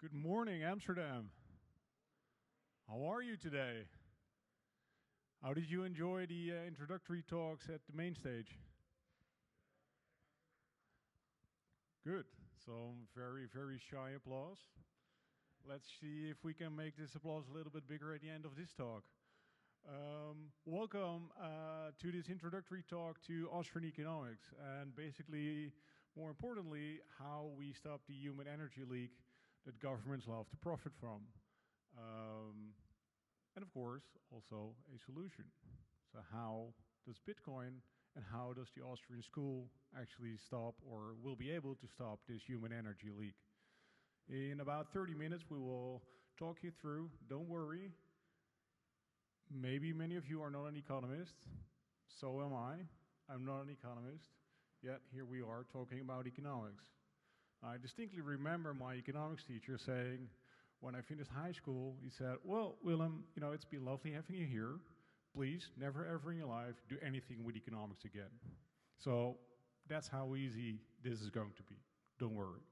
Good morning, Amsterdam. How are you today? How did you enjoy the introductory talks at the main stage? Good. Some very, very shy applause. Let's see if we can make this applause a little bit bigger at the end of this talk. Welcome to this introductory talk to Austrian economics, and basically, more importantly, how we stop the human energy leak that governments love to profit from. And of course, also a solution. So how does Bitcoin and how does the Austrian school actually stop or will be able to stop this human energy leak? In about 30 minutes, we will talk you through. Don't worry. Maybe many of you are not an economist. So am I. I'm not an economist. Yet here we are talking about economics. I distinctly remember my economics teacher saying, when I finished high school, he said, well, Willem, it's been lovely having you here. Please, never ever in your life do anything with economics again. So that's how easy this is going to be. Don't worry.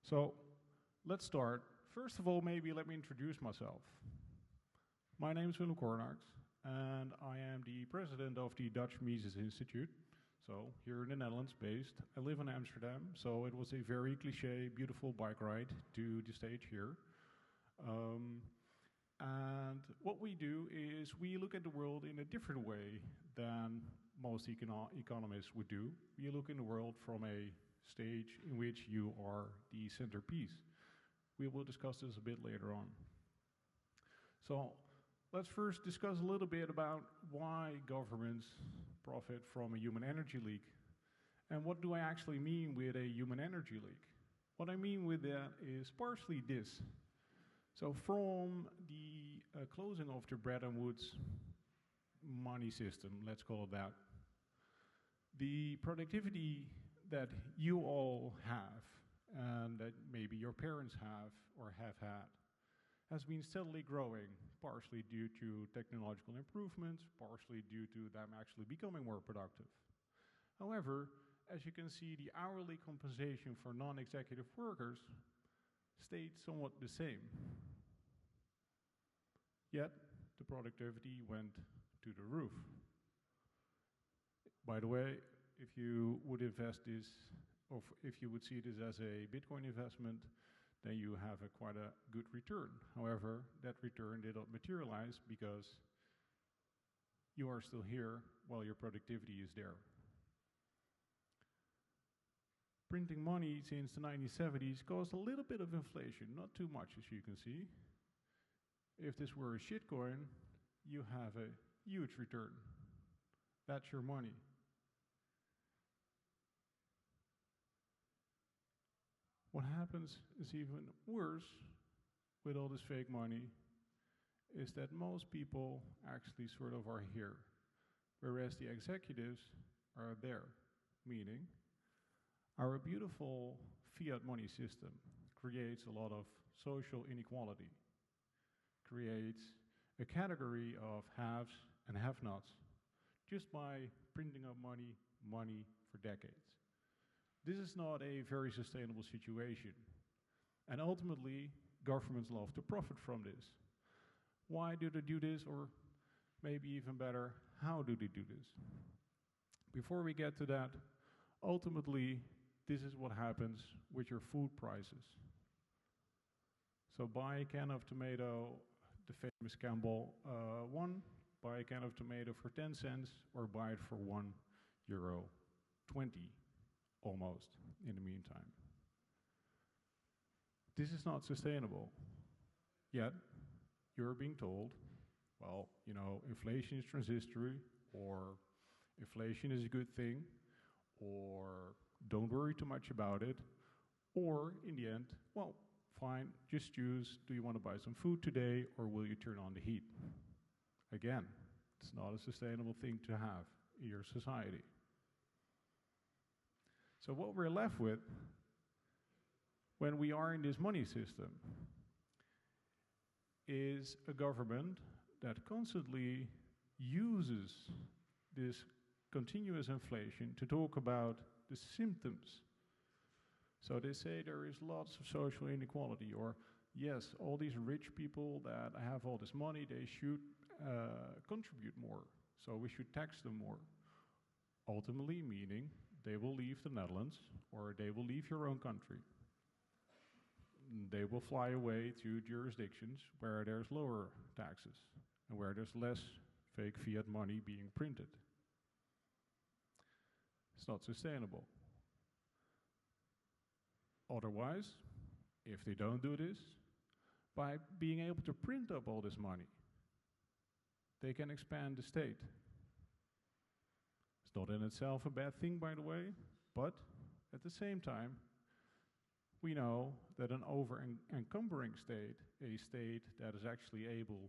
So let's start. First of all, maybe let me introduce myself. My name is Willem Cornax, and I am the president of the Dutch Mises Institute. So here in the Netherlands based. I live in Amsterdam, so it was a very cliche, beautiful bike ride to the stage here. And what we do is we look at the world in a different way than most economists would do. We look in the world from a stage in which you are the centerpiece. We will discuss this a bit later on. So let's first discuss a little bit about why governments profit from a human energy leak. And what do I actually mean with a human energy leak? What I mean with that is partially this. So from the closing of the Bretton Woods money system, let's call it that, the productivity that you all have and that maybe your parents have or have had has been steadily growing, partially due to technological improvements, partially due to them actually becoming more productive. However, as you can see, the hourly compensation for non-executive workers stayed somewhat the same. Yet, the productivity went to the roof. By the way, if you would invest this, or if you would see this as a Bitcoin investment, then you have quite a good return. However, that return did not materialize because you are still here while your productivity is there. Printing money since the 1970s caused a little bit of inflation, not too much as you can see. If this were a shitcoin, you have a huge return. That's your money. What happens is even worse with all this fake money is that most people actually sort of are here, whereas the executives are there, meaning our beautiful fiat money system creates a lot of social inequality, creates a category of haves and have-nots just by printing up money for decades. This is not a very sustainable situation. And ultimately, governments love to profit from this. Why do they do this? Or maybe even better, how do they do this? Before we get to that, ultimately, this is what happens with your food prices. So buy a can of tomato, the famous Campbell one, buy a can of tomato for 10 cents, or buy it for €1.20. Almost, in the meantime. This is not sustainable. Yet, you're being told, well, inflation is transitory, or inflation is a good thing, or don't worry too much about it, or in the end, well, fine, just choose, do you want to buy some food today, or will you turn on the heat? Again, it's not a sustainable thing to have in your society. So what we're left with when we are in this money system is a government that constantly uses this continuous inflation to talk about the symptoms So they say there is lots of social inequality, or yes, all these rich people that have all this money, they should contribute more. So we should tax them more. Ultimately meaning they will leave the Netherlands or they will leave your own country. They will fly away to jurisdictions where there's lower taxes and where there's less fake fiat money being printed. It's not sustainable. Otherwise, if they don't do this, by being able to print up all this money, they can expand the state. It's not in itself a bad thing, by the way, but at the same time, we know that an over-encumbering state, a state that is actually able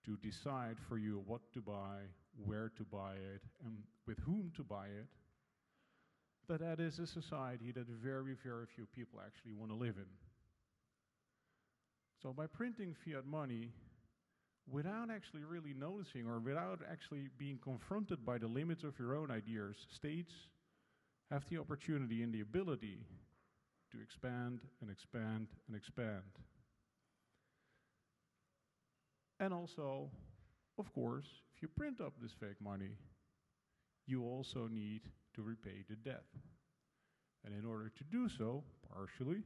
to decide for you what to buy, where to buy it, and with whom to buy it, that is a society that very, very few people actually want to live in. So by printing fiat money, without actually really noticing or without actually being confronted by the limits of your own ideas, states have the opportunity and the ability to expand and expand and expand. And also, of course, if you print up this fake money, you also need to repay the debt. And in order to do so, partially,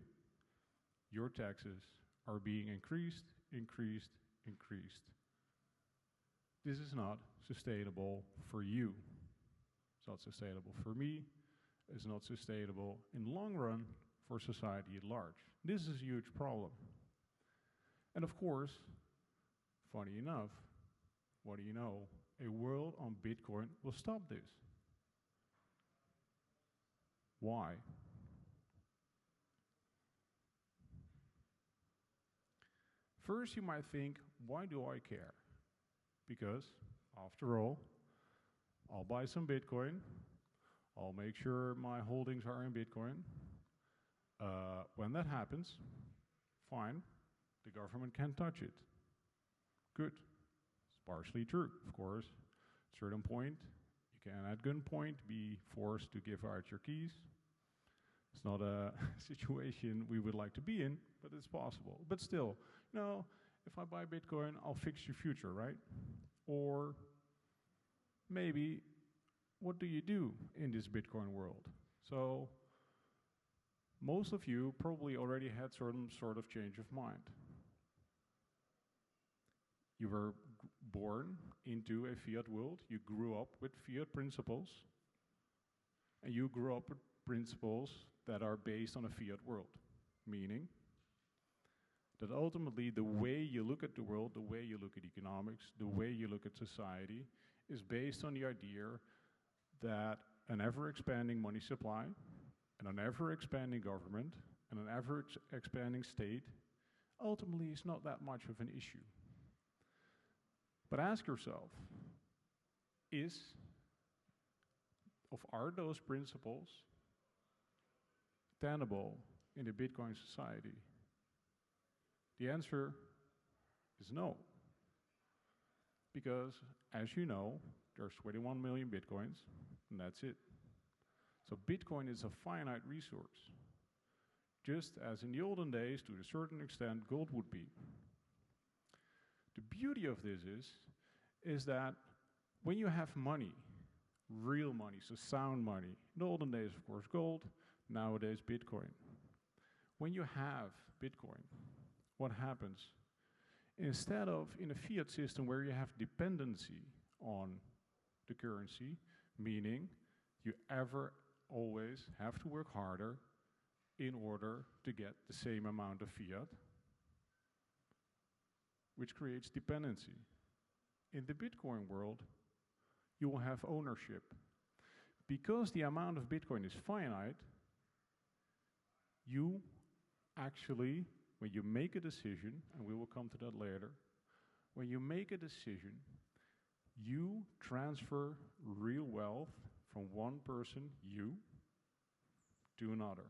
your taxes are being increased, increased, increased. This is not sustainable for you. It's not sustainable for me. It's not sustainable in the long run for society at large. This is a huge problem. And of course, funny enough, what do you know? A world on Bitcoin will stop this. Why? First, you might think, why do I care? Because, after all, I'll buy some Bitcoin. I'll make sure my holdings are in Bitcoin. When that happens, fine, the government can't touch it. Good. It's partially true, of course. At a certain point, you can at gunpoint be forced to give out your keys. It's not a situation we would like to be in, but it's possible. But still, you know, if I buy Bitcoin, I'll fix your future, right? Or maybe, what do you do in this Bitcoin world? So, most of you probably already had some sort of change of mind. You were born into a fiat world, you grew up with fiat principles, and you grew up with principles that are based on a fiat world, meaning that ultimately the way you look at the world, the way you look at economics, the way you look at society is based on the idea that an ever-expanding money supply and an ever-expanding government and an ever-expanding state ultimately is not that much of an issue. But ask yourself, are those principles tenable in a Bitcoin society? The answer is no. Because, as you know, there's 21 million Bitcoins, and that's it. So Bitcoin is a finite resource, just as in the olden days, to a certain extent, gold would be. The beauty of this is that when you have money, real money, so sound money, in the olden days, of course, gold, nowadays, Bitcoin. When you have Bitcoin, what happens? Instead of in a fiat system where you have dependency on the currency, meaning you always have to work harder in order to get the same amount of fiat, which creates dependency. In the Bitcoin world, you will have ownership. Because the amount of Bitcoin is finite, you actually, when you make a decision, and we will come to that later, when you make a decision, you transfer real wealth from one person, you, to another,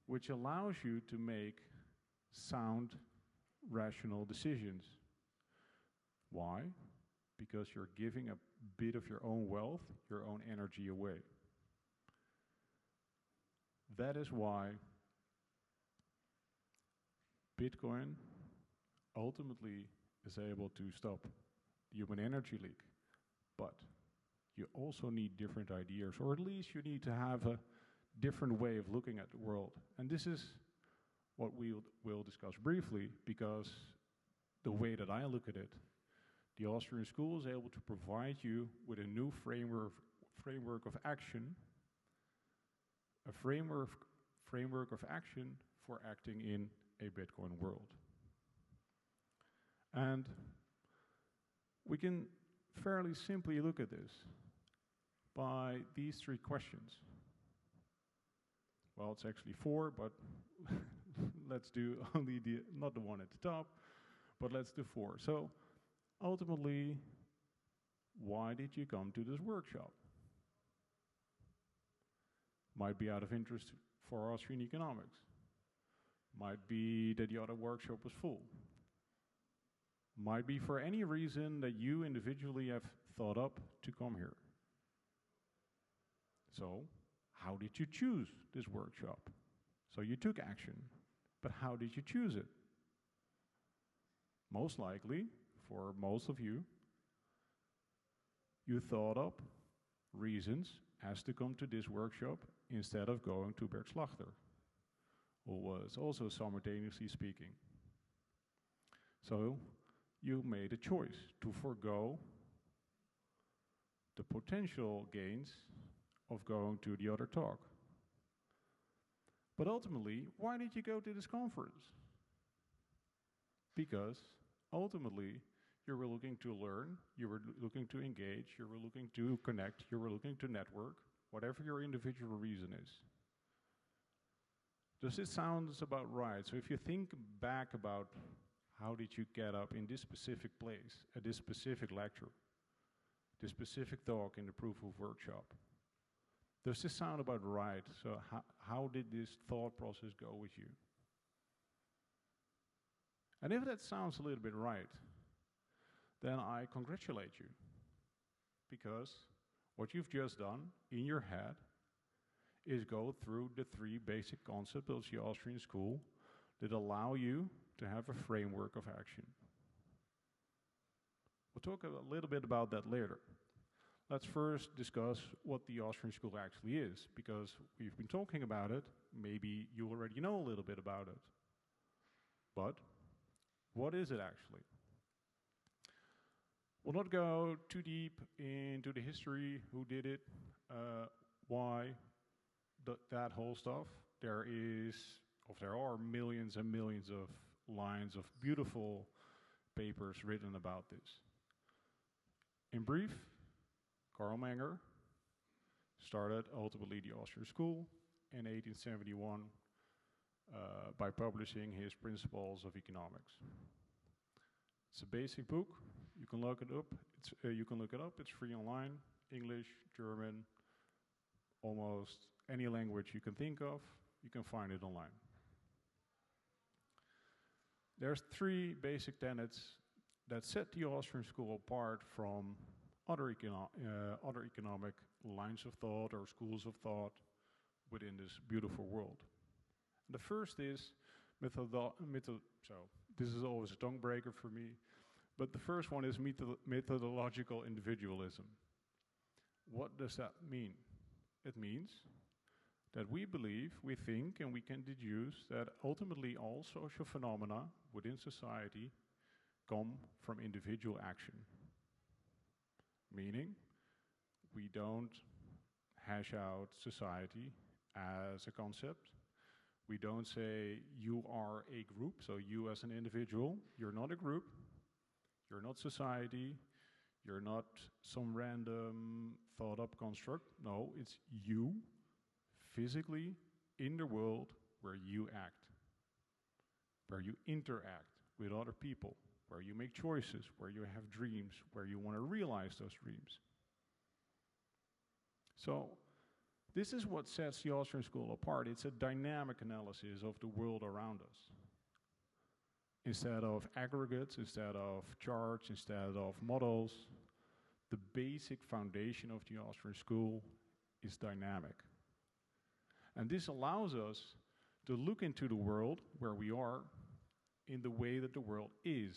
which allows you to make sound, rational decisions. Why? Because you're giving a bit of your own wealth, your own energy away. That is why Bitcoin ultimately is able to stop the human energy leak. But you also need different ideas, or at least you need to have a different way of looking at the world. And this is what we'll discuss briefly, because the way that I look at it, the Austrian school is able to provide you with a new framework of action, a framework of action for acting in a Bitcoin world. And we can fairly simply look at this by these 3 questions. Well, it's actually 4, but let's do only not the one at the top, but let's do 4. So ultimately, why did you come to this workshop? Might be out of interest for Austrian economics. Might be that the other workshop was full. Might be for any reason that you individually have thought up to come here. So, how did you choose this workshop? So you took action, but how did you choose it? Most likely, for most of you, you thought up reasons as to come to this workshop instead of going to Bergslachter, who was also simultaneously speaking. So you made a choice to forego the potential gains of going to the other talk. But ultimately, why did you go to this conference? Because ultimately, you were looking to learn, you were looking to engage, you were looking to connect, you were looking to network, whatever your individual reason is. Does this sound about right? So if you think back about how did you get up in this specific place, at this specific lecture, this specific talk in the Proof of Workshop, does this sound about right? So how did this thought process go with you? And if that sounds a little bit right, then I congratulate you, because what you've just done in your head is go through the 3 basic concepts of the Austrian school that allow you to have a framework of action. We'll talk a little bit about that later. Let's first discuss what the Austrian school actually is, because we've been talking about it. Maybe you already know a little bit about it. But what is it actually? We'll not go too deep into the history, who did it, why, that whole stuff. There are millions and millions of lines of beautiful papers written about this. In brief, Karl Menger started ultimately the Austrian school in 1871 by publishing his Principles of Economics. It's a basic book. You can look it up. It's free online. English, German, almost any language you can think of, you can find it online. There's 3 basic tenets that set the Austrian school apart from other economic lines of thought or schools of thought within this beautiful world. The first is so this is always a tongue breaker for me, but the first one is methodological individualism. What does that mean? It means that we believe, we think, and we can deduce that ultimately all social phenomena within society come from individual action. Meaning, we don't hash out society as a concept. We don't say you are a group, so you as an individual, you're not a group, you're not society, you're not some random thought up construct. No, it's you physically in the world where you act, where you interact with other people, where you make choices, where you have dreams, where you want to realize those dreams. So this is what sets the Austrian school apart. It's a dynamic analysis of the world around us. Instead of aggregates, instead of charts, instead of models, the basic foundation of the Austrian school is dynamic. And this allows us to look into the world where we are in the way that the world is,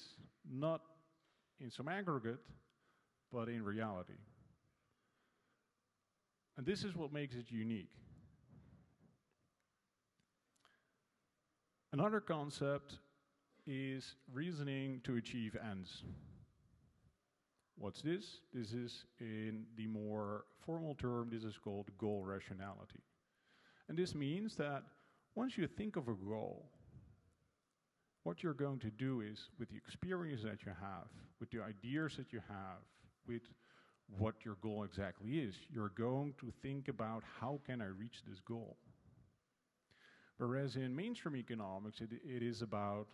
not in some aggregate, but in reality. And this is what makes it unique. Another concept is reasoning to achieve ends. What's this? This is, in the more formal term, this is called goal rationality. And this means that once you think of a goal, what you're going to do is, with the experience that you have, with the ideas that you have, with what your goal exactly is, you're going to think about how can I reach this goal. Whereas in mainstream economics, it is about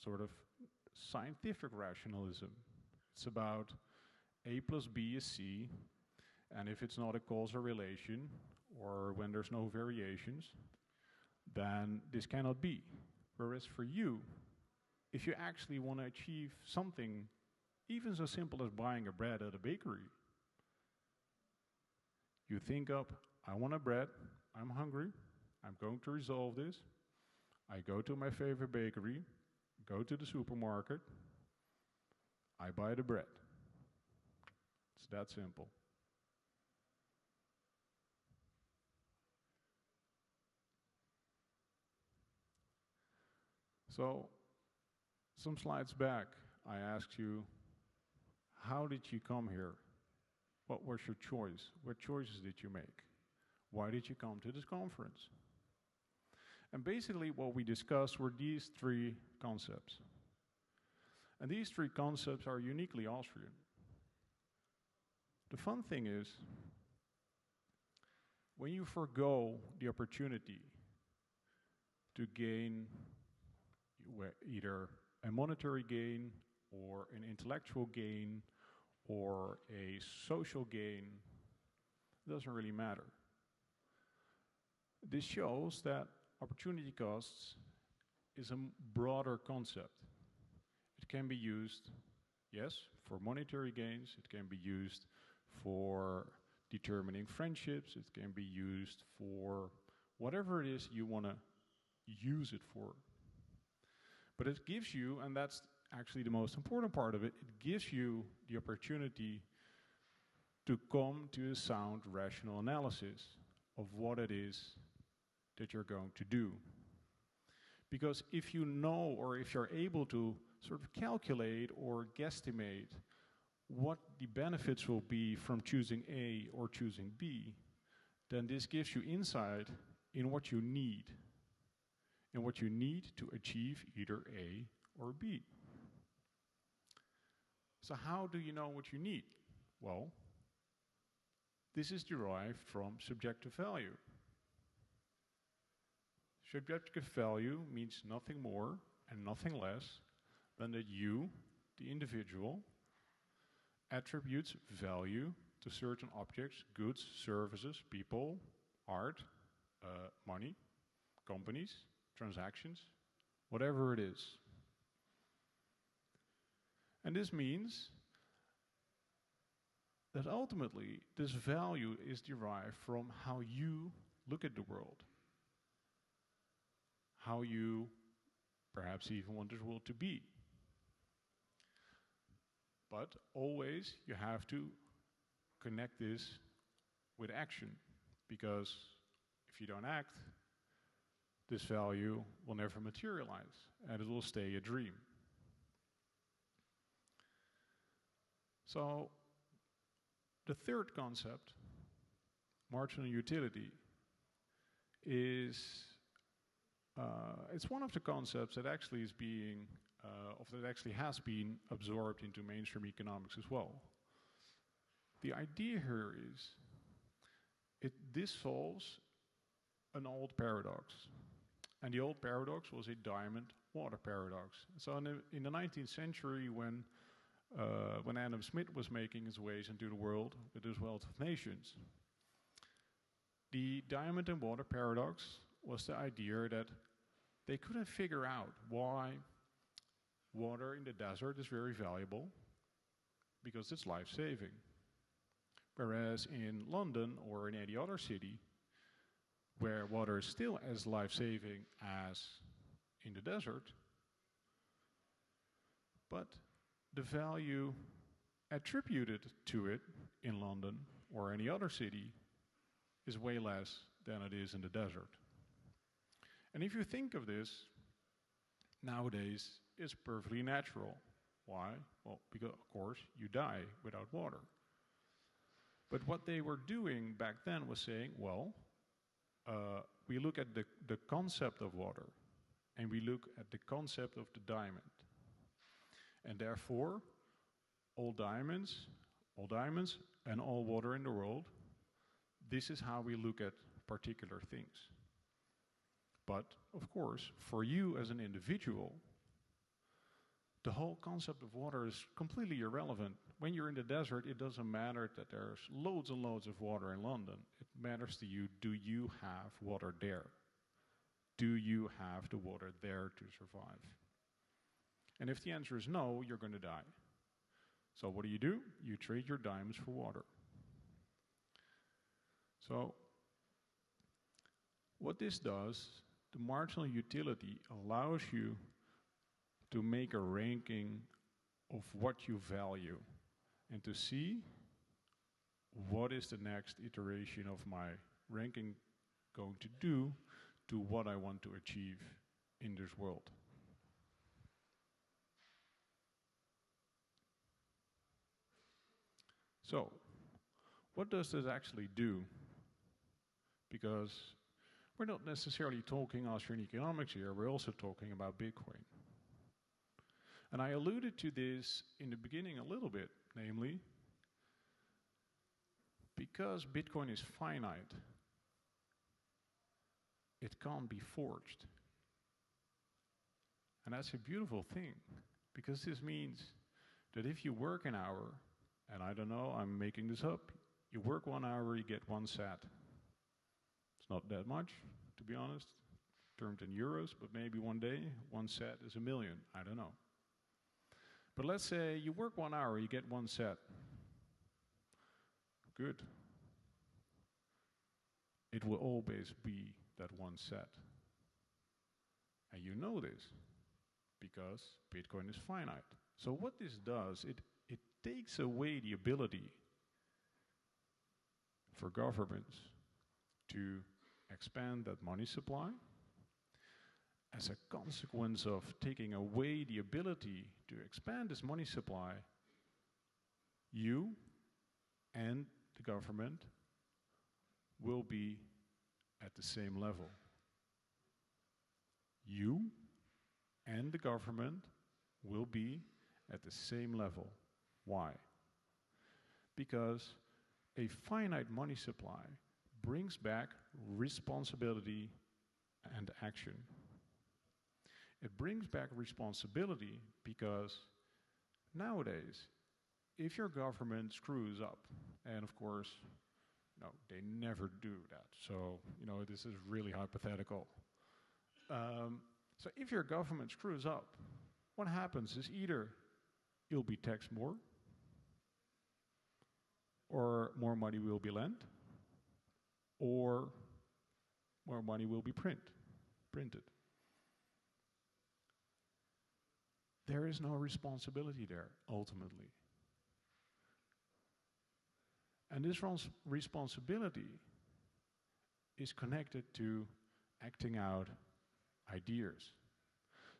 sort of scientific rationalism. It's about A plus B is C, and if it's not a causal relation, or when there's no variations, then this cannot be. Whereas for you, if you actually want to achieve something, even so simple as buying a bread at a bakery, you think up, I want a bread, I'm hungry, I'm going to resolve this. I go to my favorite bakery, go to the supermarket, I buy the bread. It's that simple. So, some slides back, I asked you, how did you come here? What was your choice? What choices did you make? Why did you come to this conference? And basically what we discussed were these three concepts. And these three concepts are uniquely Austrian. The fun thing is, when you forgo the opportunity to gain either a monetary gain or an intellectual gain or a social gain, it doesn't really matter. This shows that opportunity costs is a broader concept. It can be used, yes, for monetary gains. It can be used for determining friendships. It can be used for whatever it is you want to use it for. But it gives you, and that's actually the most important part of it, it gives you the opportunity to come to a sound, rational analysis of what it is that you're going to do. Because if you know, or if you're able to sort of calculate or guesstimate what the benefits will be from choosing A or choosing B, then this gives you insight in what you need, and what you need to achieve either A or B. So how do you know what you need? Well, this is derived from subjective value. Subjective value means nothing more and nothing less than that you, the individual, attributes value to certain objects, goods, services, people, art, money, companies, transactions, whatever it is. And this means that ultimately this value is derived from how you look at the world, how you perhaps even want this world to be. But always you have to connect this with action, because if you don't act, this value will never materialize, and it will stay a dream. So, the third concept, marginal utility, is it's one of the concepts that actually is being, that actually has been absorbed into mainstream economics as well. The idea here is, this solves an old paradox. And the old paradox was a diamond-water paradox. So in the 19th century, when Adam Smith was making his ways into the world with his Wealth of Nations, the diamond and water paradox was the idea that they couldn't figure out why water in the desert is very valuable, because it's life-saving. Whereas in London or in any other city, where water is still as life-saving as in the desert, but the value attributed to it in London or any other city is way less than it is in the desert. And if you think of this, nowadays it's perfectly natural. Why? Well, because of course you die without water. But what they were doing back then was saying, well, we look at the concept of water, and we look at the concept of the diamond. And therefore, all diamonds and all water in the world, this is how we look at particular things. But, of course, for you as an individual, the whole concept of water is completely irrelevant. When you're in the desert, it doesn't matter that there's loads and loads of water in London. It matters to you, do you have water there? Do you have the water there to survive? And if the answer is no, you're going to die. So what do? You trade your diamonds for water. So what this does, the marginal utility allows you to make a ranking of what you value and to see what is the next iteration of my ranking going to do to what I want to achieve in this world. So, what does this actually do? Because we're not necessarily talking Austrian economics here, we're also talking about Bitcoin. And I alluded to this in the beginning a little bit, namely, because Bitcoin is finite, it can't be forged. And that's a beautiful thing, because this means that if you work an hour, and I don't know, I'm making this up, you work 1 hour, you get 1 sat. It's not that much, to be honest, termed in euros, but maybe one day, 1 sat is 1 million, I don't know. But let's say you work 1 hour, you get 1 sat. Good. It will always be that 1 sat. And you know this, because Bitcoin is finite. So what this does, it takes away the ability for governments to expand that money supply. As a consequence of taking away the ability to expand this money supply, you and the government will be at the same level. You and the government will be at the same level. Why? Because a finite money supply brings back responsibility and action. It brings back responsibility because nowadays, if your government screws up, and of course, no, they never do that. So, this is really hypothetical. So if your government screws up, what happens is either you'll be taxed more, or more money will be lent, or more money will be printed. There is no responsibility there, ultimately. And this responsibility is connected to acting out ideas.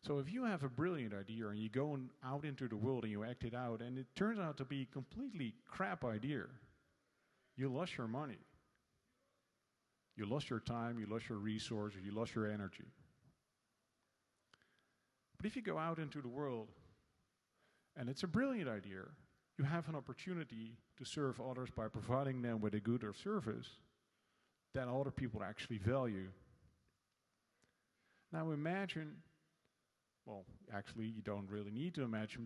So if you have a brilliant idea and you go out into the world and you act it out and it turns out to be a completely crap idea, you lost your money. You lost your time, you lost your resources, you lost your energy. But if you go out into the world and it's a brilliant idea, you have an opportunity to serve others by providing them with a good or service that other people actually value. Now imagine, well, actually you don't really need to imagine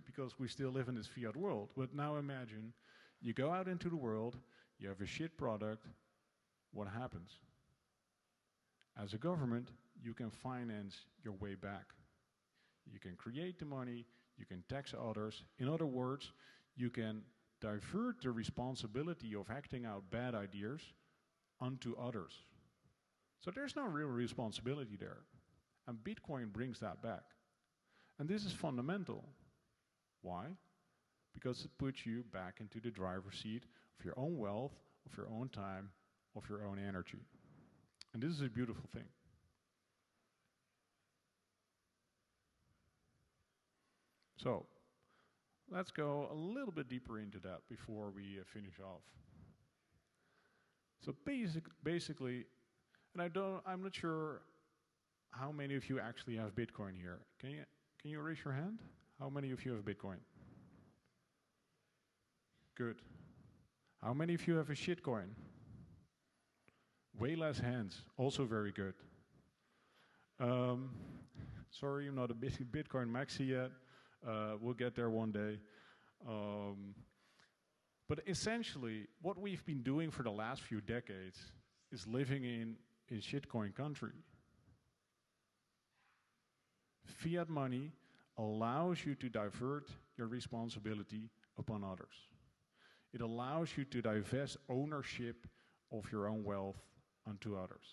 because we still live in this fiat world, but now imagine you go out into the world, you have a shit product, what happens? As a government, you can finance your way back. You can create the money, you can tax others. In other words, you can divert the responsibility of acting out bad ideas onto others. So there's no real responsibility there. And Bitcoin brings that back. And this is fundamental. Why? Because it puts you back into the driver's seat of your own wealth, of your own time, of your own energy. And this is a beautiful thing. So, let's go a little bit deeper into that before we finish off. So basically, and I'm not sure how many of you actually have Bitcoin here. Can you raise your hand? How many of you have Bitcoin? Good. How many of you have a shitcoin? Way less hands. Also very good. Sorry, I'm not a Bitcoin maxi yet. We'll get there one day. But essentially, what we've been doing for the last few decades is living in shitcoin country. Fiat money allows you to divert your responsibility upon others. It allows you to divest ownership of your own wealth onto others.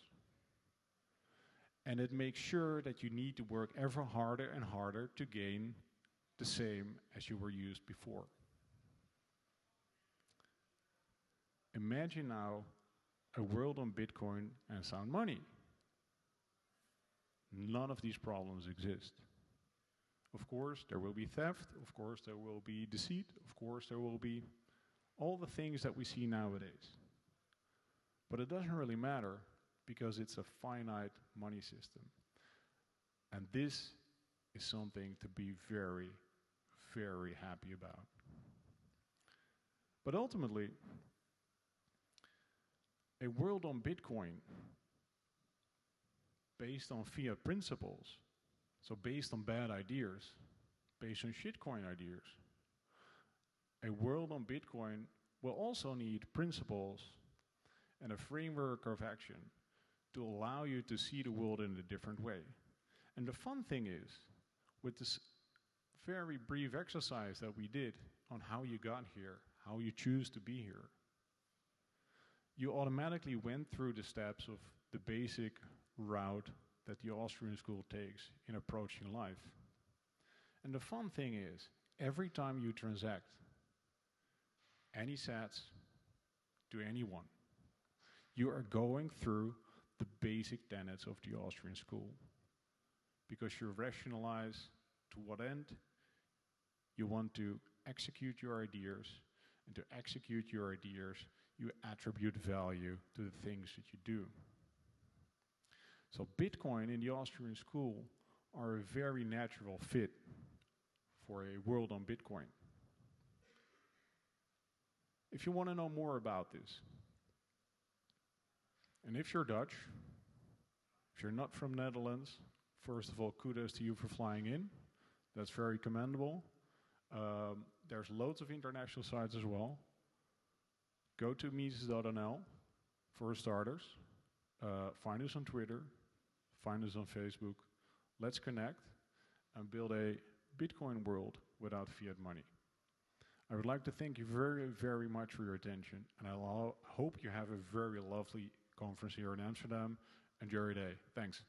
And it makes sure that you need to work ever harder and harder to gain the same as you were used before. Imagine now a world on Bitcoin and sound money. None of these problems exist. Of course, there will be theft. Of course, there will be deceit. Of course, there will be all the things that we see nowadays. But it doesn't really matter because it's a finite money system. And this is something to be very, very happy about. But ultimately, a world on Bitcoin based on fiat principles, so based on bad ideas, based on shitcoin ideas, a world on Bitcoin will also need principles and a framework of action to allow you to see the world in a different way. And the fun thing is, with this very brief exercise that we did on how you got here, how you choose to be here, you automatically went through the steps of the basic route that the Austrian school takes in approaching life. And the fun thing is, every time you transact any sats to anyone, you are going through the basic tenets of the Austrian school. Because you rationalize to what end you want to execute your ideas, and to execute your ideas, you attribute value to the things that you do. So Bitcoin in the Austrian school are a very natural fit for a world on Bitcoin. If you want to know more about this, and if you're Dutch, if you're not from Netherlands, first of all, kudos to you for flying in. That's very commendable. There's loads of international sites as well. Go to Mises.nl for starters. Find us on Twitter. Find us on Facebook. Let's connect and build a Bitcoin world without fiat money. I would like to thank you very, very much for your attention, and I hope you have a very lovely conference here in Amsterdam. Enjoy your day. Thanks.